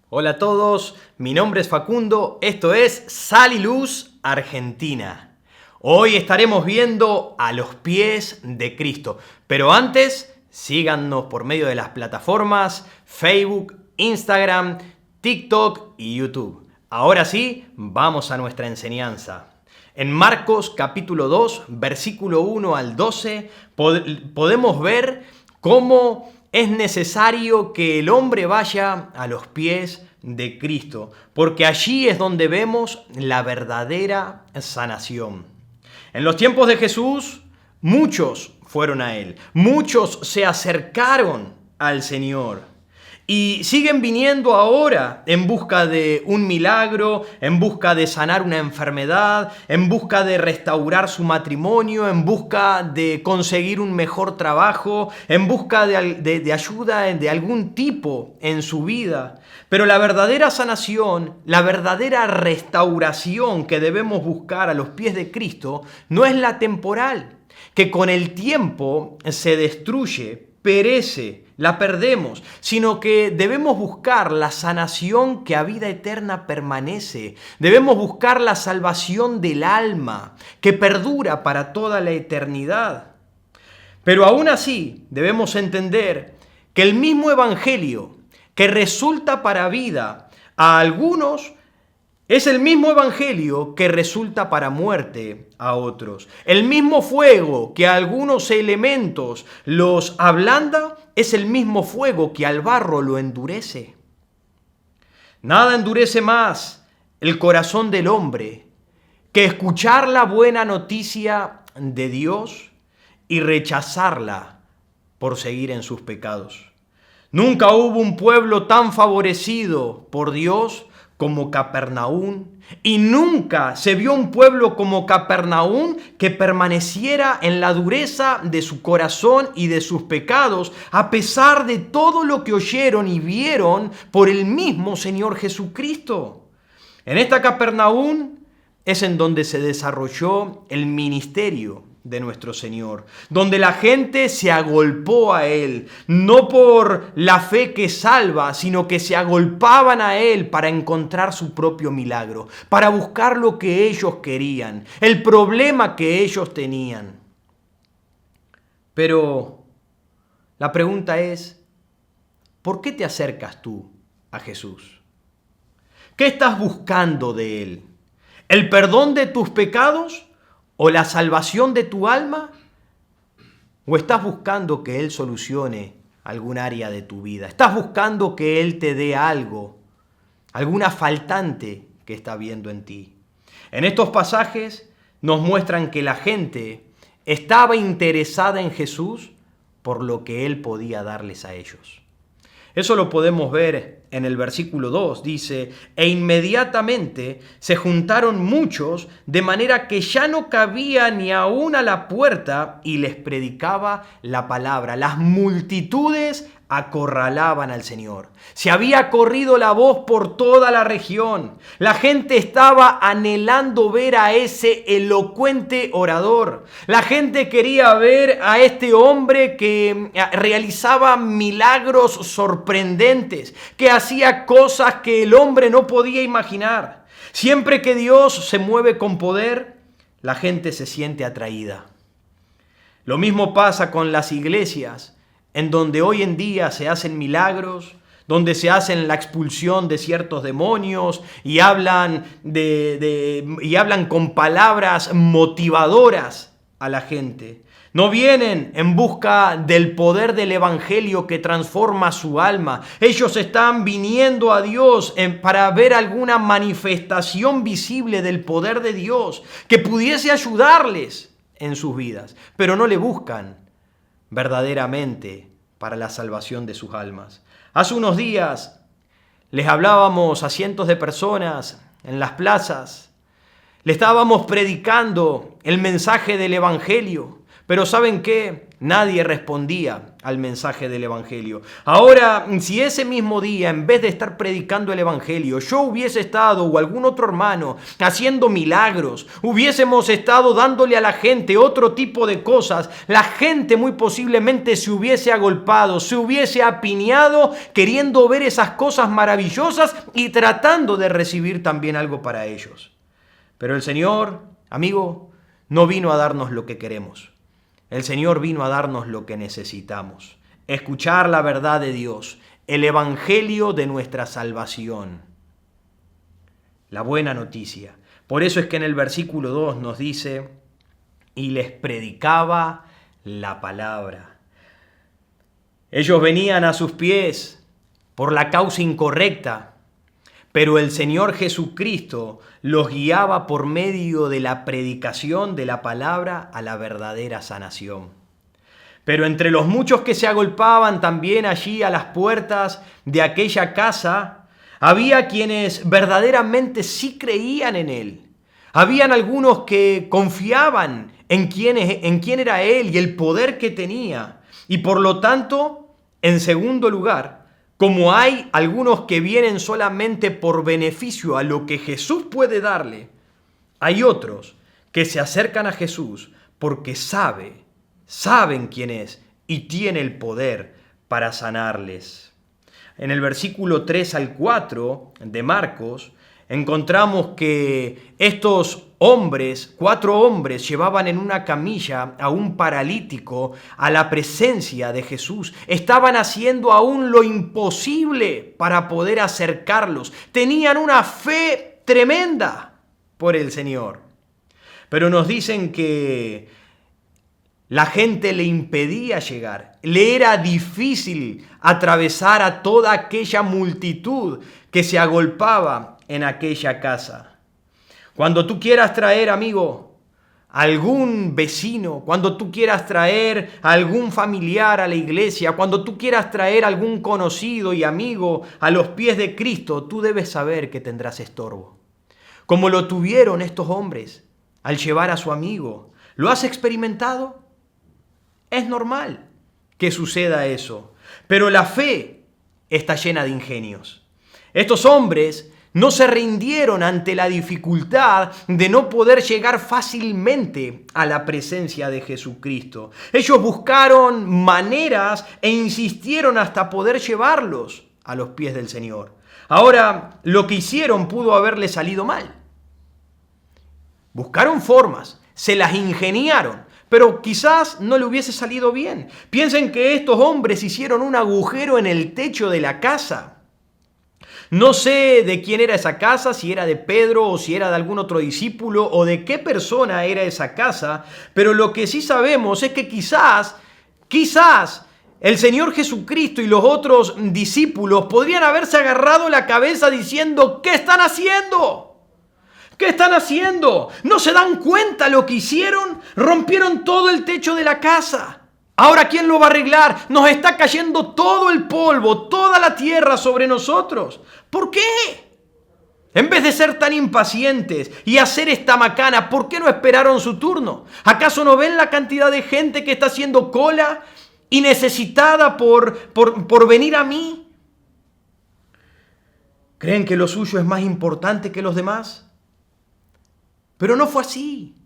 Hola a todos, mi nombre es Facundo, esto es Sal y Luz Argentina. Hoy estaremos viendo a los pies de Cristo, pero antes síganos por medio de las plataformas Facebook, Instagram, TikTok y YouTube. Ahora sí, vamos a nuestra enseñanza. En Marcos capítulo 2, versículo 1 al 12, podemos ver cómo es necesario que el hombre vaya a los pies de Cristo, porque allí es donde vemos la verdadera sanación. En los tiempos de Jesús, muchos fueron a Él, muchos se acercaron al Señor. Y siguen viniendo ahora en busca de un milagro, en busca de sanar una enfermedad, en busca de restaurar su matrimonio, en busca de conseguir un mejor trabajo, en busca de ayuda de algún tipo en su vida. Pero la verdadera sanación, la verdadera restauración que debemos buscar a los pies de Cristo no es la temporal, que con el tiempo se destruye, perece, la perdemos, sino que debemos buscar la sanación que a vida eterna permanece. Debemos buscar la salvación del alma, que perdura para toda la eternidad. Pero aún así debemos entender que el mismo evangelio que resulta para vida a algunos es el mismo evangelio que resulta para muerte a otros. El mismo fuego que a algunos elementos los ablanda es el mismo fuego que al barro lo endurece. Nada endurece más el corazón del hombre que escuchar la buena noticia de Dios y rechazarla por seguir en sus pecados. Nunca hubo un pueblo tan favorecido por Dios como Capernaum, y nunca se vio un pueblo como Capernaum que permaneciera en la dureza de su corazón y de sus pecados, a pesar de todo lo que oyeron y vieron por el mismo Señor Jesucristo. En esta Capernaum es en donde se desarrolló el ministerio de nuestro Señor, donde la gente se agolpó a Él, no por la fe que salva, sino que se agolpaban a Él para encontrar su propio milagro, para buscar lo que ellos querían, el problema que ellos tenían. Pero la pregunta es, ¿por qué te acercas tú a Jesús? ¿Qué estás buscando de Él? ¿El perdón de tus pecados? ¿O la salvación de tu alma? ¿O estás buscando que Él solucione algún área de tu vida? ¿Estás buscando que Él te dé algo, alguna faltante que está viendo en ti? En estos pasajes nos muestran que la gente estaba interesada en Jesús por lo que Él podía darles a ellos. Eso lo podemos ver en el versículo 2. Dice, e inmediatamente se juntaron muchos, de manera que ya no cabía ni aún a la puerta, y les predicaba la palabra. Las multitudes acorralaban al Señor. Se había corrido la voz por toda la región. La gente estaba anhelando ver a ese elocuente orador. La gente quería ver a este hombre que realizaba milagros sorprendentes, que hacía cosas que el hombre no podía imaginar. Siempre que Dios se mueve con poder, la gente se siente atraída. Lo mismo pasa con las iglesias, en donde hoy en día se hacen milagros, donde se hacen la expulsión de ciertos demonios y hablan con palabras motivadoras a la gente. No vienen en busca del poder del evangelio que transforma su alma. Ellos están viniendo a Dios para ver alguna manifestación visible del poder de Dios que pudiese ayudarles en sus vidas, pero no le buscan verdaderamente para la salvación de sus almas. Hace unos días les hablábamos a cientos de personas en las plazas, le estábamos predicando el mensaje del evangelio, pero ¿saben qué? nadie respondía al mensaje del Evangelio. Ahora, si ese mismo día, en vez de estar predicando el Evangelio, yo hubiese estado o algún otro hermano haciendo milagros, hubiésemos estado dándole a la gente otro tipo de cosas, la gente muy posiblemente se hubiese agolpado, se hubiese apiñado queriendo ver esas cosas maravillosas y tratando de recibir también algo para ellos. Pero el Señor, amigo, no vino a darnos lo que queremos. El Señor vino a darnos lo que necesitamos. Escuchar la verdad de Dios, el evangelio de nuestra salvación. La buena noticia. Por eso es que en el versículo 2 nos dice, y les predicaba la palabra. Ellos venían a sus pies por la causa incorrecta, pero el Señor Jesucristo los guiaba por medio de la predicación de la palabra a la verdadera sanación. Pero entre los muchos que se agolpaban también allí a las puertas de aquella casa, había quienes verdaderamente sí creían en Él. Habían algunos que confiaban en quién era Él y el poder que tenía. Y por lo tanto, en segundo lugar, como hay algunos que vienen solamente por beneficio a lo que Jesús puede darle, hay otros que se acercan a Jesús porque saben quién es y tiene el poder para sanarles. En el versículo 3 al 4 de Marcos, encontramos que estos hombres, 4 hombres, llevaban en una camilla a un paralítico a la presencia de Jesús. Estaban haciendo aún lo imposible para poder acercarlos. Tenían una fe tremenda por el Señor. Pero nos dicen que la gente le impedía llegar. Le era difícil atravesar a toda aquella multitud que se agolpaba en aquella casa. Cuando tú quieras traer, amigo, algún vecino, cuando tú quieras traer a algún familiar a la iglesia, cuando tú quieras traer a algún conocido y amigo a los pies de Cristo, tú debes saber que tendrás estorbo. Como lo tuvieron estos hombres al llevar a su amigo. ¿Lo has experimentado? Es normal que suceda eso, pero la fe está llena de ingenios. Estos hombres no se rindieron ante la dificultad de no poder llegar fácilmente a la presencia de Jesucristo. Ellos buscaron maneras e insistieron hasta poder llevarlos a los pies del Señor. Ahora, lo que hicieron pudo haberle salido mal. Buscaron formas, se las ingeniaron, pero quizás no le hubiese salido bien. Piensen que estos hombres hicieron un agujero en el techo de la casa. No sé de quién era esa casa, si era de Pedro o si era de algún otro discípulo o de qué persona era esa casa, pero lo que sí sabemos es que quizás el Señor Jesucristo y los otros discípulos podrían haberse agarrado la cabeza diciendo, ¿qué están haciendo? ¿Qué están haciendo? ¿No se dan cuenta lo que hicieron? Rompieron todo el techo de la casa. Ahora, ¿quién lo va a arreglar? Nos está cayendo todo el polvo, toda la tierra sobre nosotros. ¿Por qué? En vez de ser tan impacientes y hacer esta macana, ¿por qué no esperaron su turno? ¿Acaso no ven la cantidad de gente que está haciendo cola y necesitada por venir a mí? ¿Creen que lo suyo es más importante que los demás? Pero no fue así.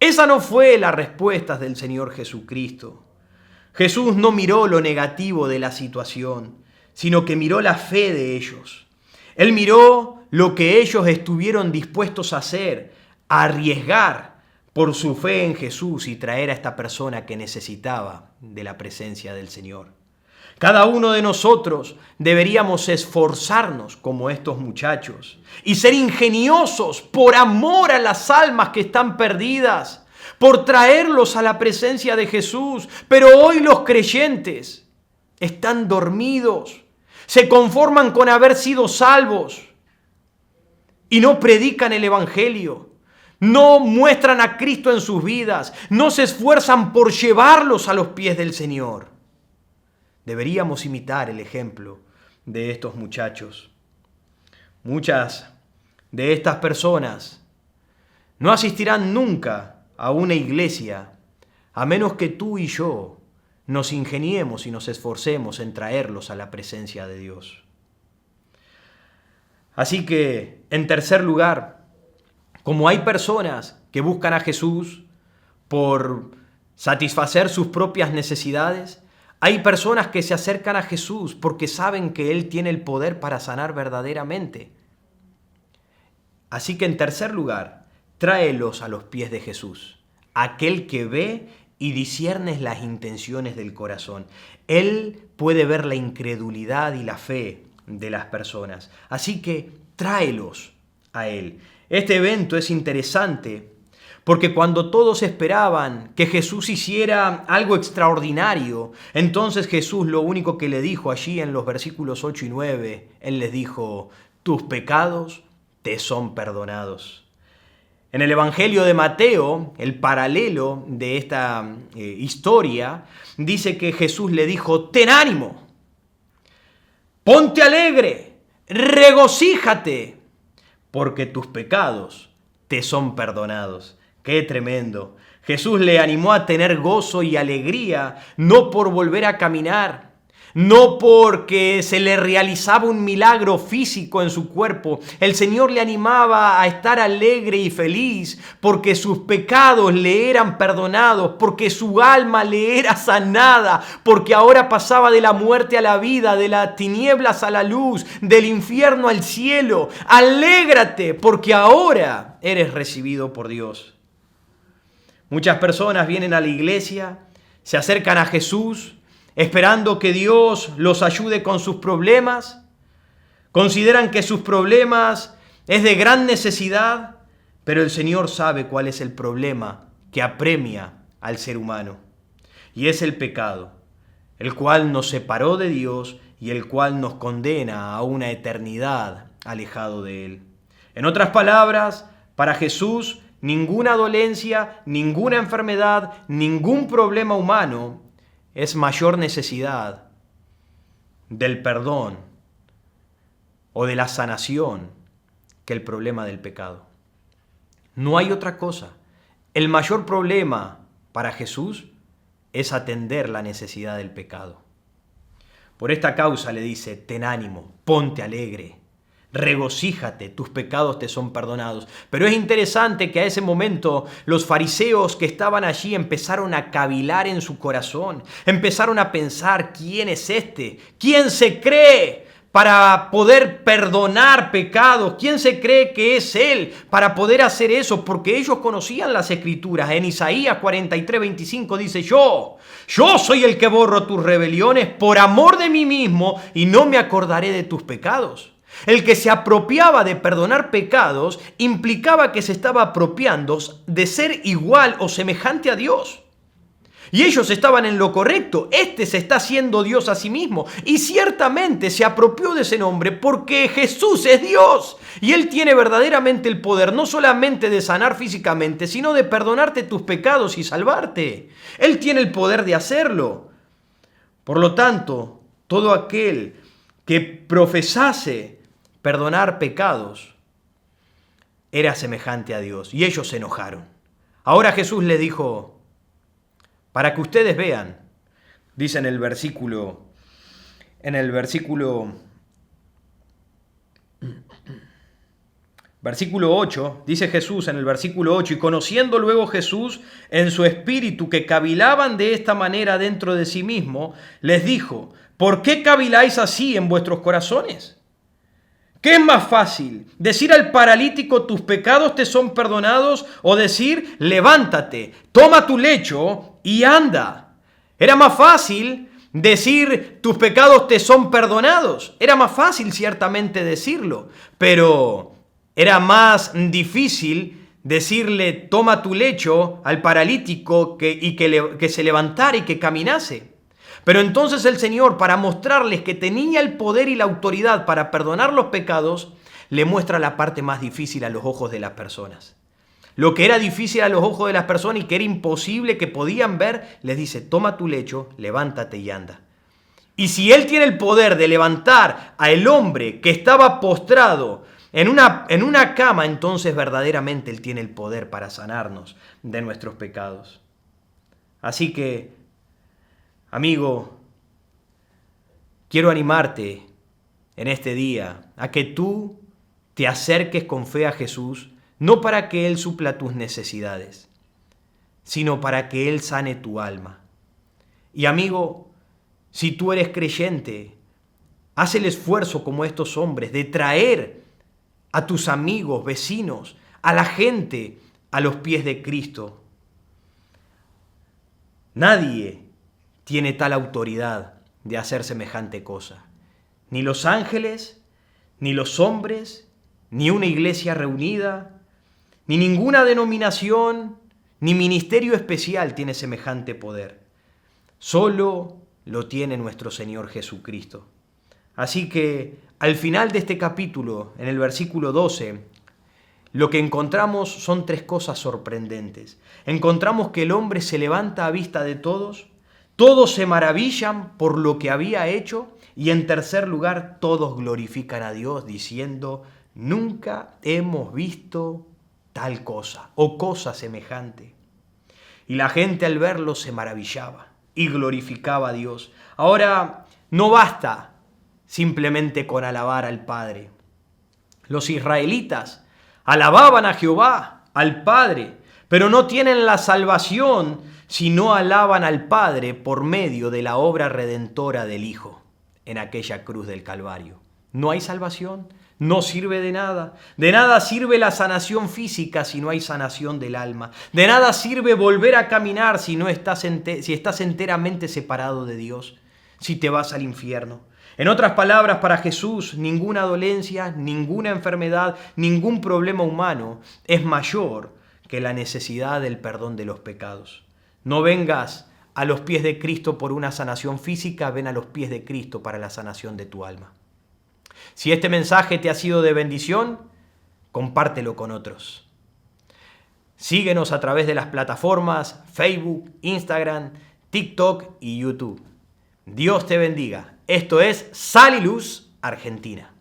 Esa no fue la respuesta del Señor Jesucristo. Jesús no miró lo negativo de la situación, sino que miró la fe de ellos. Él miró lo que ellos estuvieron dispuestos a hacer, a arriesgar por su fe en Jesús y traer a esta persona que necesitaba de la presencia del Señor. Cada uno de nosotros deberíamos esforzarnos como estos muchachos y ser ingeniosos por amor a las almas que están perdidas, por traerlos a la presencia de Jesús. Pero hoy los creyentes están dormidos, se conforman con haber sido salvos y no predican el Evangelio, no muestran a Cristo en sus vidas, no se esfuerzan por llevarlos a los pies del Señor. Deberíamos imitar el ejemplo de estos muchachos. Muchas de estas personas no asistirán nunca a una iglesia a menos que tú y yo nos ingeniemos y nos esforcemos en traerlos a la presencia de Dios. Así que, en tercer lugar, como hay personas que buscan a Jesús por satisfacer sus propias necesidades, hay personas que se acercan a Jesús porque saben que Él tiene el poder para sanar verdaderamente. Así que, en tercer lugar, tráelos a los pies de Jesús, aquel que ve y discierne las intenciones del corazón. Él puede ver la incredulidad y la fe de las personas. Así que tráelos a Él. Este evento es interesante porque cuando todos esperaban que Jesús hiciera algo extraordinario, entonces Jesús lo único que le dijo allí en los versículos 8 y 9, Él les dijo: tus pecados te son perdonados. En el Evangelio de Mateo, el paralelo de esta historia, dice que Jesús le dijo: ten ánimo, ponte alegre, regocíjate, porque tus pecados te son perdonados. ¡Qué tremendo! Jesús le animó a tener gozo y alegría, no por volver a caminar, no porque se le realizaba un milagro físico en su cuerpo. El Señor le animaba a estar alegre y feliz porque sus pecados le eran perdonados, porque su alma le era sanada, porque ahora pasaba de la muerte a la vida, de las tinieblas a la luz, del infierno al cielo. Alégrate porque ahora eres recibido por Dios. Muchas personas vienen a la iglesia, se acercan a Jesús, esperando que Dios los ayude con sus problemas. Consideran que sus problemas es de gran necesidad, pero el Señor sabe cuál es el problema que apremia al ser humano. Y es el pecado, el cual nos separó de Dios y el cual nos condena a una eternidad alejado de Él. En otras palabras, para Jesús, ninguna dolencia, ninguna enfermedad, ningún problema humano es mayor necesidad del perdón o de la sanación que el problema del pecado. No hay otra cosa. El mayor problema para Jesús es atender la necesidad del pecado. Por esta causa le dice: ten ánimo, ponte alegre, regocíjate, tus pecados te son perdonados. Pero es interesante que a ese momento los fariseos que estaban allí empezaron a cavilar en su corazón, empezaron a pensar: ¿quién es este? ¿Quién se cree para poder perdonar pecados? ¿Quién se cree que es Él para poder hacer eso? Porque ellos conocían las Escrituras. En Isaías 43:25 dice: yo soy el que borro tus rebeliones por amor de mí mismo y no me acordaré de tus pecados. El que se apropiaba de perdonar pecados implicaba que se estaba apropiando de ser igual o semejante a Dios. Y ellos estaban en lo correcto. Este se está haciendo Dios a sí mismo. Y ciertamente se apropió de ese nombre porque Jesús es Dios. Y Él tiene verdaderamente el poder no solamente de sanar físicamente, sino de perdonarte tus pecados y salvarte. Él tiene el poder de hacerlo. Por lo tanto, todo aquel que profesase perdonar pecados era semejante a Dios. Y ellos se enojaron. Ahora Jesús le dijo: para que ustedes vean, dice en el versículo 8, dice Jesús en el versículo 8: y conociendo luego Jesús en su espíritu que cavilaban de esta manera dentro de sí mismo, les dijo: ¿por qué caviláis así en vuestros corazones? ¿Qué es más fácil? ¿Decir al paralítico tus pecados te son perdonados? ¿O decir levántate, toma tu lecho y anda? Era más fácil decir tus pecados te son perdonados. Era más fácil ciertamente decirlo, pero era más difícil decirle toma tu lecho al paralítico que se levantara y que caminase. Pero entonces el Señor, para mostrarles que tenía el poder y la autoridad para perdonar los pecados, le muestra la parte más difícil a los ojos de las personas. Lo que era difícil a los ojos de las personas y que era imposible que podían ver, les dice: toma tu lecho, levántate y anda. Y si Él tiene el poder de levantar al hombre que estaba postrado en una cama, entonces verdaderamente Él tiene el poder para sanarnos de nuestros pecados. Así que, amigo, quiero animarte en este día a que tú te acerques con fe a Jesús, no para que Él supla tus necesidades, sino para que Él sane tu alma. Y amigo, si tú eres creyente, haz el esfuerzo como estos hombres de traer a tus amigos, vecinos, a la gente a los pies de Cristo. Nadie tiene tal autoridad de hacer semejante cosa. Ni los ángeles, ni los hombres, ni una iglesia reunida, ni ninguna denominación, ni ministerio especial tiene semejante poder. Solo lo tiene nuestro Señor Jesucristo. Así que al final de este capítulo, en el versículo 12, lo que encontramos son tres cosas sorprendentes. Encontramos que el hombre se levanta a vista de todos, todos se maravillan por lo que había hecho y en tercer lugar todos glorifican a Dios diciendo, nunca hemos visto tal cosa o cosa semejante. Y la gente al verlo se maravillaba y glorificaba a Dios. Ahora, no basta simplemente con alabar al Padre. Los israelitas alababan a Jehová, al Padre, pero no tienen la salvación si no alaban al Padre por medio de la obra redentora del Hijo en aquella cruz del Calvario. No hay salvación, no sirve de nada. De nada sirve la sanación física si no hay sanación del alma. De nada sirve volver a caminar si estás enteramente separado de Dios, si te vas al infierno. En otras palabras, para Jesús, ninguna dolencia, ninguna enfermedad, ningún problema humano es mayor que la necesidad del perdón de los pecados. No vengas a los pies de Cristo por una sanación física, ven a los pies de Cristo para la sanación de tu alma. Si este mensaje te ha sido de bendición, compártelo con otros. Síguenos a través de las plataformas Facebook, Instagram, TikTok y YouTube. Dios te bendiga. Esto es Sal y Luz, Argentina.